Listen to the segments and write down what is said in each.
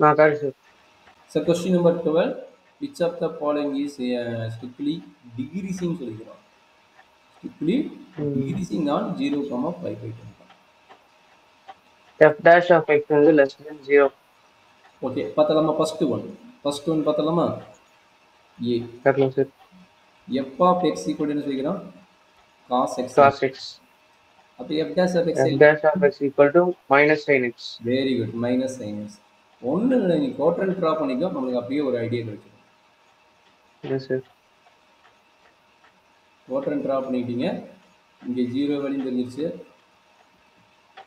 correct, sir. So question number 12, which of the following is strictly decreasing சொல்லிக்கிறோம். Strictly decreasing on 0, 5/2. F dash of x is less than 0. Okay, பார்த்தலாமா first one. First one பார்த்தலாமா? A. Correct, sir. F of x equal என்ன சொல்லிக்கிறோம்? cos x. Cos x. அப்போ f dash of x F dash of x equal to minus sin x. Very good, minus sin x. ஒன்று இல்லை, நீ quadrant draw பண்ணிக்கோ, நம்மளுக்கு அப்படியே ஒரு ஐடியா கிடைச்சிடும். Yes, sir. குவாட்ரண்ட் ட்ரா பண்ணிட்டீங்க, இங்கே 0 வேலையும் தெரிஞ்சிருச்சு,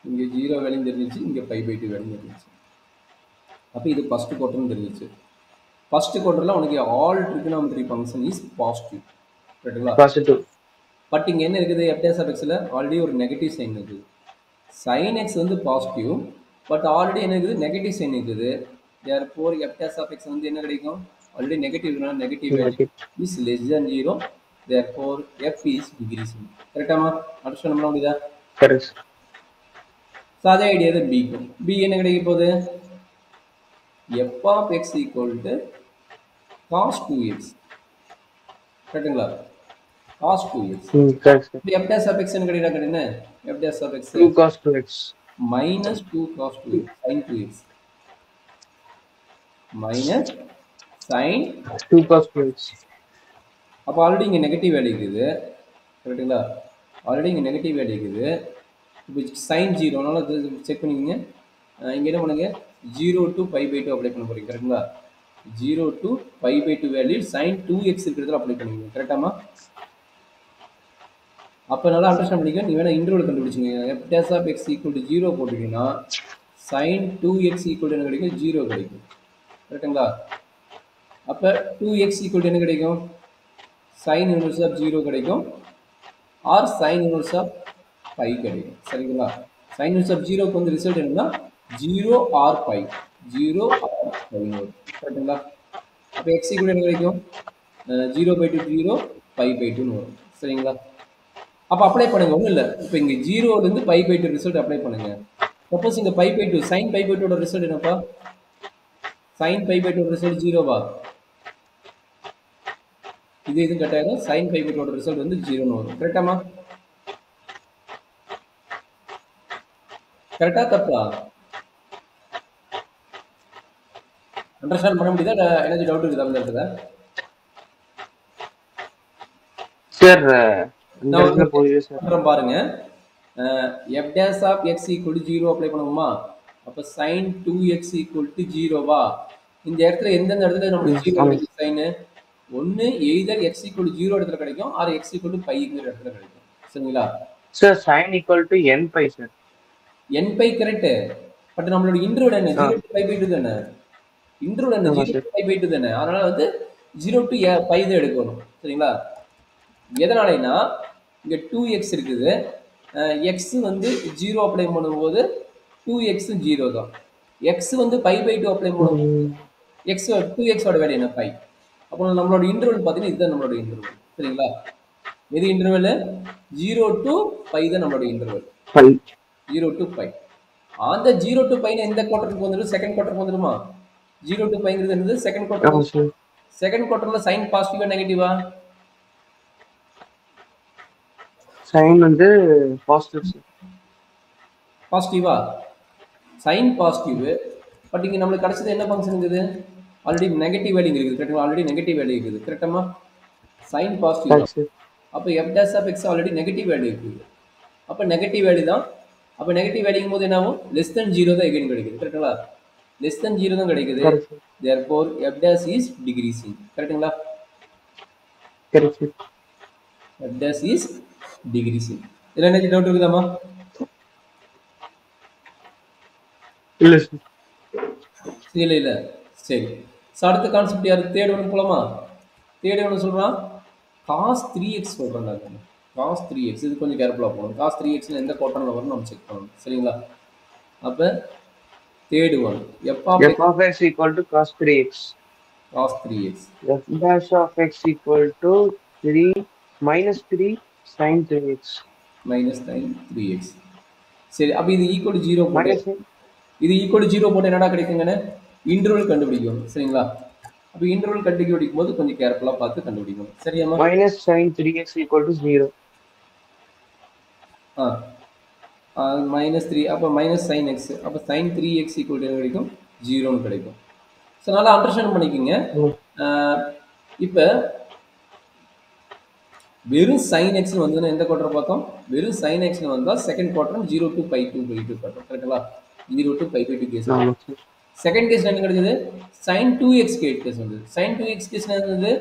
இங்கே 0 வேலையும் தெரிஞ்சிச்சு, இங்கே 5/2 வேலையும் தெரிஞ்சிச்சு. அப்போ இது ஃபஸ்ட்டு குவாட்ரன் தெரிஞ்சிச்சு. ஃபஸ்ட்டு குவார்ட்டரில் உனக்கு all trigonometry function is positive, ரைட்டுங்களா? Positive. பட் இங்கே என்ன இருக்குது, f dash of xல ஆல்ரெடி ஒரு நெகட்டிவ் சைன் இருக்குது. sin x வந்து பாசிட்டிவ், பட் ஆல்ரெடி என்ன இருக்குது, நெகட்டிவ் சைன் இருக்குது. therefore f dash of x வந்து என்ன கிடைக்கும், ஆல்ரெடி நெகட்டிவ்னா negative value is less than 0. therefore f is decreasing. கரெக்டாமா? அண்டர்ஸ்டாண்ட் பண்ண முடியுதா? Correct. ஸோ அதே ஐடியா தான் பிக்கும். பி என்ன கிடைக்க போகுது, f of x equal to cos 2x. கரெக்டுங்களா? cos 2x. Correct, sir. f dash of x என்ன கிடைக்குது, f dash of x 2 cos 2x. minus 2 cos 2x sin 2x minus sin 2 cos 2x. அப்போ already இங்கே negative value இருக்குது, கரெக்டுங்களா? Already இங்கே negative value இருக்குது. இப்போ sin 0, அதனால செக் பண்ணிக்கோங்க. இங்கே என்ன பண்ணுங்க, 0 to 5/2 அப்ளை பண்ண போகிறீங்க, கரெக்டுங்களா? 0 to 5/2 வேல்யூ sin 2x இருக்கிறதுல அப்ளை பண்ணிக்கோங்க, கரெக்டாமா? அப்போ நல்லா அண்டர்ஸ்டாண்ட் பண்ணிக்க. நீ வேணால் interval கண்டுபிடிச்சிங்க. f dash of x equal to 0 போட்டிங்கன்னா sin 2x equal to என்ன கிடைக்கும், 0 கிடைக்கும், கரெக்டுங்களா? அப்போ 2x equal to என்ன கிடைக்கும், sin inverse of 0 கிடைக்கும், ஆர் sin inverse of 5 கிடைக்கும், சரிங்களா? sin inverse of 0க்கு வந்து ரிசல்ட் என்னன்னா 0 ஆர் 5, 0 ஆர் 5 வரும், கரெக்டுங்களா? அப்போ x equal to என்ன கிடைக்கும், 0/2 0, 5/2 வரும், சரிங்களா? அப்போ அப்ளை பண்ணுங்க, ஒன்றும் இல்லை. இப்போ இங்கே 0லேருந்து 5/2 ரிசல்ட் அப்ளை பண்ணுங்க. சப்போஸ் இங்கே 5/2 sin 5/2 ரிசல்ட் என்னப்பா, sin 5/2 ரிசல்ட் 0வா? இது கட்டாயம் sin 5/2 ரிசல்ட் வந்து 0ன்னு வரும், கரெக்டாமா? கரெக்டா தப்பா? அண்டர்ஸ்டாண்ட் பண்ண முடியுதா? எனர்ஜி டவுட் இருக்குதா அந்த இடத்துல? சார் இந்த இடத்துல போகுது சார். பாருங்க, f dash of x equal to 0 apply பண்ணுவோமா? அப்போ sin 2x equal to 0வா? இந்த இடத்துல எந்தெந்த இடத்துல நமக்கு 0 கிடைக்கும் சைனு, ஒன்று எய்தர் x equal to 0 இடத்துல கிடைக்கும், ஆர் x equal to πங்கிற இடத்துல கிடைக்கும், சரிங்களா? Sir sin equal to n pi sir. n pi correct, but நம்மளோட இன்டர்வல் என்ன, 0 to 5/2 தானே, இன்டர்வல் என்ன 0 to 5/2 தானே, அதனால வந்து 0 to π தான் எடுக்கணும், சரிங்களா? எதனாலனா இங்கே 2x இருக்குது, x வந்து 0 அப்ளை பண்ணும்போது 2x 0 தான், x வந்து π/2 அப்ளை பண்ணும்போது x 2xோட வேல்யூ என்ன, π. அப்போ நம்மளோட இன்டர்வல் பார்த்தீங்கன்னா இதுதான் நம்மளோட இன்டர்வல், சரிங்களா? எது இன்டர்வல், 0 to π தான் நம்மளோட இன்டர்வல், 0 to π. அந்த 0 to π எந்த குவார்ட்டருக்கு வந்துடும், செகண்ட் குவார்ட்டருக்கு வந்துடுமா? 0 to πங்கிறது என்னது, செகண்ட் குவார்ட்டர். செகண்ட் குவார்ட்டர்ல சைன் பாசிட்டிவா நெகட்டிவா? சைன் வந்து பாசிட்டிவ் சார். பாசிட்டிவா? சைன் பாசிட்டிவ், பட் இங்கே நம்மளுக்கு கிடைச்சது என்ன ஃபங்க்ஷன் இருக்குது, ஆல்ரெடி நெகட்டிவ் வேல்யூ இருக்குது, கரெக்டாக? ஆல்ரெடி நெகட்டிவ் வேல்யூ இருக்குது, கரெக்டாமா? சைன் பாசிட்டிவ், அப்போ f dash of x already negative value இருக்குது, அப்போ நெகட்டிவ் வேல்யூ தான். அப்போ நெகட்டிவ் வேல்யூங்கும் போது என்ன ஆகும், லெஸ் தென் 0 தான் எகைன் கிடைக்குது, கரெக்டுங்களா? லெஸ் தென் 0 தான் கிடைக்குது. therefore f dash is decreasing, கரெக்டுங்களா? f dash is decreasing. இதில் என்ன டவுட் இருக்குதாமா? இல்லை சரி. அடுத்த கான்செப்ட் யாரு, தேர்ட் ஒன்று போலாமா? தேர்ட் ஒன்று சொல்கிறான் cos 3x சொல்கிறேன் நான், cos 3x. இது கொஞ்சம் கேர்ஃபுல்லாக போகணும். cos 3x எந்த குவார்ட்டரில் வரும் நம்ம செக் பண்ணணும், சரிங்களா? அப்போ third one f of x equal to cos 3x. cos 3x. f dash of x equal to 3 minus 3 sin 3x. minus sin 3x. சரி, அப்போ இது ஈக்குவல் 0 போட்டு, இது ஈக்குவல் 0 போட்டு என்னடா கிடைக்குங்கண்ணே, இன்டர்வல் கண்டுபிடிக்கணும் சரிங்களா? அப்போ இன்டர்வல் கண்டுபிடிக்கும் போது கொஞ்சம் கேர்ஃபுல்லாக பார்த்து கண்டுபிடிக்கணும் சரியாம்மா? minus sin 3x equal to 0. -3 அப்போ மைனஸ் சைன் எக்ஸ் அப்போ சைன் 3x ஈக்குவல் டு கிடைக்கும் 0ன்னு கிடைக்கும். ஸோ நல்லா அண்டர்ஸ்டாண்ட் பண்ணிக்கோங்க. இப்போ வெறும் சைன் எக்ஸ்னு வந்து எந்த குவார்டர் பார்த்தோம்? வெறும் சைன் எக்ஸ்னு வந்தால் செகண்ட் குவார்டர் 0 to π2 பார்த்தோம் கரெக்டுங்களா? 0 to π2 கேஸ். செகண்ட் கேஸ் என்ன கிடைச்சது? sin 2x கேஸ் வந்தது. sin 2x கேஸ் என்ன இருந்தது?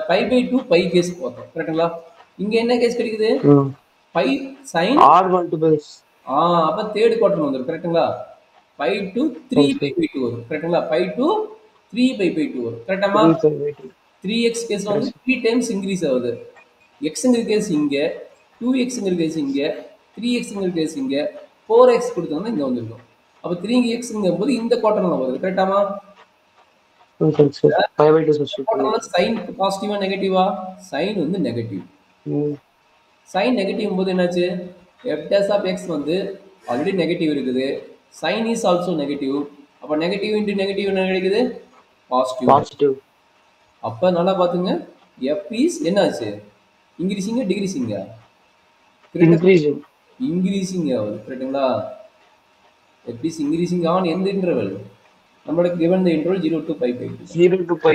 π/2 π கேஸ் பார்த்தோம் கரெக்டுங்களா? இங்க என்ன கேஸ் கிடைக்குது? π sin R1 to base. அப்ப தேர்ட் குவார்டர் வந்துரும் கரெக்ட்டுங்களா? π to 3/2 வரும் கரெக்ட்டுங்களா? π to 3/2 வரும் கரெக்டாமா? 3x கேஸ்ல வந்து 3 டைம்ஸ் இன்க்ரீஸ் ஆகுது. xங்கிற கேஸ் இங்க, 2xங்கிற கேஸ் இங்க, 3xங்கிற கேஸ் இங்க, 4x கொடுத்தோம்னா இங்க வந்துரும். அப்ப 3xங்கும் போது இந்த குவார்டர்ல வருது கரெக்டாமா? சைன் பாசிட்டிவா நெகட்டிவா? சைன் வந்து நெகட்டிவ். சைன் நெகட்டிவ் போது என்னாச்சு? f dash of x வந்து ஆல்ரெடி நெகட்டிவ் இருக்குது. Sign is also negative. அப்ப நெகட்டிவ் இன்டு நெகட்டிவ் என்ன கிடைக்குது? பாசிட்டிவ். அப்ப நல்லா பாத்துங்க. f is என்னாச்சு? இன்கிரீசிங்கா டிகிரீசிங்கா? இன்கிரீசிங் ஆகுது கரெக்ட்டுங்களா? f is increasing on எந்த இன்டர்வல்? நம்மளோட given the interval 0 to π/2. 0 to π.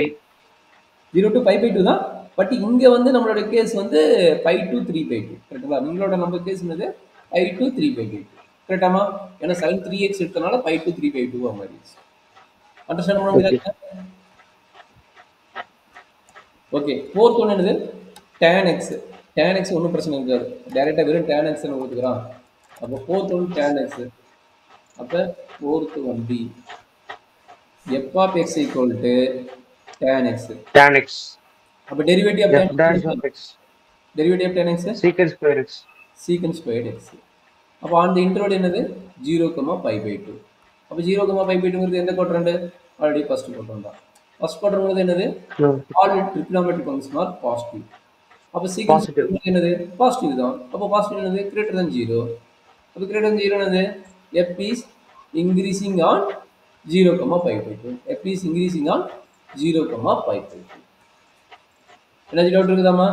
0 to π/2 தான். பட் இங்க வந்து நம்மளோட கேஸ் வந்து π to 3/2 கரெக்ட்டுங்களா? உங்களோட நம்ம கேஸ் என்னது? π to 3/2 கரெக்டாமா? ஏன்னா sin 3x எடுத்தனால π to 3/2 ஆ மாறிடுச்சு. அண்டர்ஸ்டாண்ட் பண்ண முடியுதா? ஓகே. ஃபோர்த் ஒன் என்னது? tan x. tan x ஒன்றும் பிரச்சனை இருக்காது. டைரக்டா வெறும் tan x ன்னு கொடுத்துக்கிறான். அப்போ ஃபோர்த் ஒன் tan x. அப்போ fourth one b. f of x equal to tan x. Tan x. அப்போ derivative of f dash of x. Derivative of tan x secant square x. secant squared x. அப்போ அந்த interval என்னது? 0, π/2. அப்போ 0, π/2ங்கிறது எந்த quadrant? Already first quadrant தான். First quadrant என்னது? All trigonometric function are positive. அப்போ secant squared என்னது? பாசிட்டிவ் தான். அப்போ பாசிட்டிவ் என்னது? greater than 0. அப்போ greater than 0 என்னது? f is increasing on 0, π/2. f is increasing on 0, π/2. என்ன டவுட் இருக்குதாமா?